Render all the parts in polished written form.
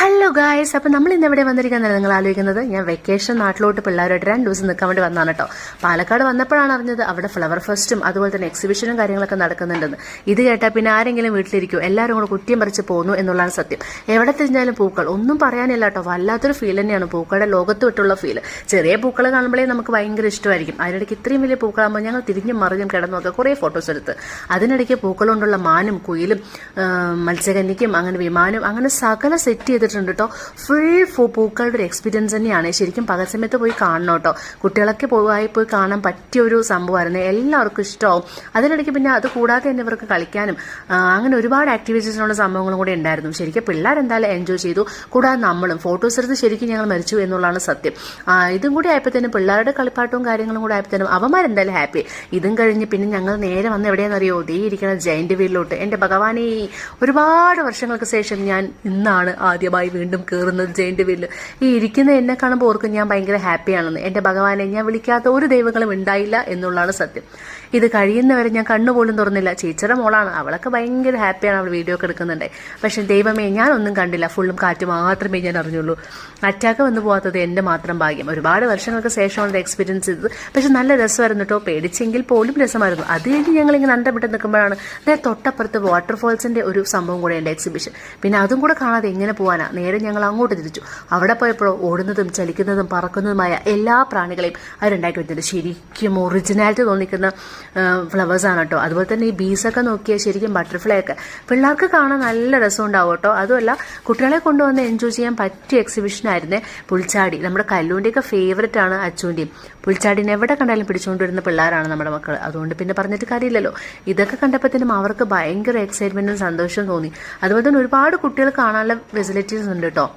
Hello guys, അപ്പോൾ നമ്മൾ ഇന്ന് എവിടെ വന്നിരിക്കുന്നത് നിങ്ങൾ ആലോചിക്കുന്നത്, ഞാൻ വെക്കേഷൻ നാട്ടിലോട്ട് പിള്ളേരായിട്ട് 2 ദിവസം നിൽക്കാൻ വേണ്ടി വന്നതാണ് കേട്ടോ. പാലക്കാട് വന്നപ്പോഴാണ് അറിഞ്ഞത് അവിടെ ഫ്ലവർ ഫെസ്റ്റും അതുപോലെ തന്നെ എക്സിബിഷനും കാര്യങ്ങളൊക്കെ നടക്കുന്നുണ്ടെന്ന്. ഇത് കേട്ടാൽ പിന്നെ ആരെങ്കിലും വീട്ടിലിരിക്കും, എല്ലാവരും കൂടെ കുറ്റിയും പറിച്ച് പോകുന്നു എന്നുള്ളതാണ് സത്യം. എവിടെ തിരിഞ്ഞാലും പൂക്കൾ, ഒന്നും പറയാനില്ല കേട്ടോ. വല്ലാത്തൊരു ഫീൽ തന്നെയാണ് പൂക്കളുടെ ലോകത്ത് വിട്ടുള്ള ഫീൽ. ചെറിയ പൂക്കൾ കാണുമ്പോഴേ നമുക്ക് ഭയങ്കര ഇഷ്ടമായിരിക്കും. അതിനിടയ്ക്ക് ഇത്രയും വലിയ പൂക്കളാകുമ്പോൾ ഞങ്ങൾ തിരിഞ്ഞും മറിഞ്ഞും കിടന്നൊക്കെ കുറേ ഫോട്ടോസ് എടുത്ത്. അതിനിടയ്ക്ക് പൂക്കൾ കൊണ്ടുള്ള മാനും കുയിലും മത്സ്യകന്യക്കും അങ്ങനെ വിമാനം അങ്ങനെ സകല സെറ്റ് ചെയ്തിട്ടുണ്ട് കേട്ടോ. ഫുൾ പൂക്കളുടെ ഒരു എക്സ്പീരിയൻസ് തന്നെയാണ്. ശരിക്കും പകൽ സമയത്ത് പോയി കാണണം കേട്ടോ. കുട്ടികളൊക്കെ പോയി കാണാൻ പറ്റിയ ഒരു സംഭവമായിരുന്നു. എല്ലാവർക്കും ഇഷ്ടമാവും. അതിനിടയ്ക്ക് പിന്നെ അത് കൂടാതെ തന്നെ ഇവർക്ക് കളിക്കാനും അങ്ങനെ ഒരുപാട് ആക്ടിവിറ്റീസിനുള്ള സംഭവങ്ങളും കൂടെ ഉണ്ടായിരുന്നു. ശരിക്കും പിള്ളേരെന്തായാലും എൻജോയ് ചെയ്തു. കൂടാതെ നമ്മളും ഫോട്ടോസ് എടുത്ത് ശരിക്കും ഞങ്ങൾ മരിച്ചു എന്നുള്ളതാണ് സത്യം. ഇതും കൂടി ആയപ്പോഴത്തേനും പിള്ളേരുടെ കളിപ്പാട്ടവും കാര്യങ്ങളും കൂടെ ആയപ്പോഴത്തേനും അവന്മാരെന്തായാലും ഹാപ്പി. ഇതും കഴിഞ്ഞ് പിന്നെ ഞങ്ങൾ നേരെ വന്ന് എവിടെയാണെന്നറിയോ, ദേ ഇരിക്കുന്ന ജയന്റ് വീലിലോട്ട്. എൻ്റെ ഭഗവാനേ, ഒരുപാട് വർഷങ്ങൾക്ക് ശേഷം ഞാൻ ഇന്നാണ് ആദ്യമായി വീണ്ടും കയറുന്നത് ജയന്റ് വീലിൽ. ഈ ഇരിക്കുന്ന എന്നെ കാണുമ്പോൾ ഓർക്കും ഞാൻ ഭയങ്കര ഹാപ്പിയാണെന്ന്. എൻ്റെ ഭഗവാനെ, ഞാൻ വിളിക്കാത്ത ഒരു ദൈവങ്ങളും ഉണ്ടായില്ല എന്നുള്ളതാണ് സത്യം. ഇത് കഴിയുന്നവരെ ഞാൻ കണ്ണുപോലും തുറന്നില്ല. ചേച്ചിയുടെ മോളാണ്, അവളൊക്കെ ഭയങ്കര ഹാപ്പിയാണ്, അവൾ വീഡിയോ ഒക്കെ എടുക്കുന്നുണ്ട്. പക്ഷെ ദൈവമേ, ഞാനൊന്നും കണ്ടില്ല. ഫുള്ളും കാറ്റ് മാത്രമേ ഞാൻ അറിഞ്ഞുള്ളൂ. അറ്റാക്ക് വന്നു പോകാത്തത് എൻ്റെ മാത്രം ഭാഗ്യം. ഒരുപാട് വർഷങ്ങൾക്ക് ശേഷമാണ് ഇത് എക്സ്പീരിയൻസ് ചെയ്തത്. പക്ഷെ നല്ല രസമായിരുന്നു കേട്ടോ. പേടിച്ചെങ്കിൽ പോലും രസമായിരുന്നു. അത് കഴിഞ്ഞ് ഞങ്ങളിങ്ങനെ അണ്ടമിട്ട് നിൽക്കുമ്പോഴാണ് തൊട്ടപ്പുറത്ത് വാട്ടർഫോൾസിൻ്റെ ഒരു സംഭവം കൂടെ ഉണ്ട്, എക്സിബിഷൻ. പിന്നെ അതും കൂടെ കാണാതെ എങ്ങനെ പോകാനാ. നേരെ ഞങ്ങൾ അങ്ങോട്ട് തിരിച്ചു. അവിടെ പോയപ്പോഴോ ഓടുന്നതും ചലിക്കുന്നതും പറക്കുന്നതുമായ എല്ലാ പ്രാണികളെയും അവരുണ്ടാക്കി വെച്ചിട്ടുണ്ട്. ശരിക്കും ഒറിജിനാലിറ്റി തോന്നിക്കുന്ന ഫ്ലവേഴ്സാണ് കേട്ടോ. അതുപോലെ തന്നെ ഈ ബീസൊക്കെ നോക്കിയാൽ ശരിക്കും ബട്ടർഫ്ലൈ ഒക്കെ പിള്ളേർക്ക് കാണാൻ നല്ല രസം ഉണ്ടാവും കേട്ടോ. അതുമല്ല, കുട്ടികളെ കൊണ്ടുവന്ന് എൻജോയ് ചെയ്യാൻ പറ്റിയ എക്സിബിഷനായിരുന്നേ പുൽച്ചാടി. നമ്മുടെ കല്ലൂൻ്റെയൊക്കെ ഫേവററ്റ് ആണ് അച്ചുവിൻ്റെയും. പുൽച്ചാടിനെ എവിടെ കണ്ടാലും പിടിച്ചുകൊണ്ട് വരുന്ന പിള്ളേരാണ് നമ്മുടെ മക്കൾ. അതുകൊണ്ട് പിന്നെ പറഞ്ഞിട്ട് കാര്യമില്ലല്ലോ. ഇതൊക്കെ കണ്ടപ്പോഴത്തേനും അവർക്ക് ഭയങ്കര എക്സൈറ്റ്മെൻറ്റും സന്തോഷവും തോന്നി. അതുപോലെ തന്നെ ഒരുപാട് കുട്ടികൾ കാണാനുള്ള ഫെസിലിറ്റീസ് ഉണ്ട് കേട്ടോ.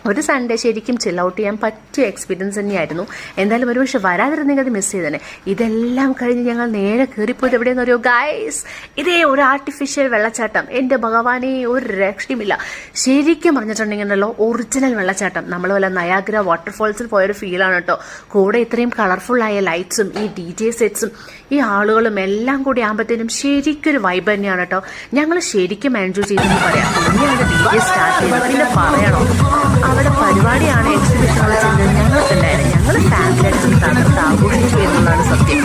ഒരു സൺഡേ ശരിക്കും ചിൽ ഔട്ട് ചെയ്യാൻ പറ്റിയ എക്സ്പീരിയൻസ് തന്നെയായിരുന്നു. എന്തായാലും ഒരു പക്ഷെ വരാതിരുന്നെങ്കിൽ അത് മിസ് ചെയ്തേനെ. ഇതെല്ലാം കഴിഞ്ഞ് ഞങ്ങൾ നേരെ കയറിപ്പോയത് എവിടെയെന്ന് അറിയോ ഗൈസ്? ഇതേ ഒരു ആർട്ടിഫിഷ്യൽ വെള്ളച്ചാട്ടം. എൻ്റെ ഭഗവാനെ, ഒരു രക്ഷയുമില്ല. ശരിക്കും പറഞ്ഞിട്ടുണ്ടെങ്കിലല്ലോ, ഒറിജിനൽ വെള്ളച്ചാട്ടം. നമ്മൾ വല്ല നയാഗ്ര വാട്ടർഫോൾസിൽ പോയൊരു ഫീലാണ് കേട്ടോ. കൂടെ ഇത്രയും കളർഫുള്ളായ ലൈറ്റ്സും ഈ DJ സെറ്റ്സും ഈ ആളുകളും എല്ലാം കൂടി ആകുമ്പോഴത്തേനും ശരിക്കൊരു വൈബ് തന്നെയാണ് കേട്ടോ. ഞങ്ങൾ ശരിക്കും എൻജോയ് ചെയ്തെന്ന് പറയാം. പിന്നെയാണ് DJ സ്റ്റാർട്ട് ചെയ്തത്. പിന്നെ പറയണോ, അവിടെ പരിപാടിയാണ് എക്സിബിഷനുള്ള ചെന്നത് ഞങ്ങൾക്കുണ്ടായിരുന്നു. ഞങ്ങൾ ഫാമിലിയായിട്ട് തകർത്ത് ആഘോഷിച്ചു എന്നുള്ളതാണ് സത്യം.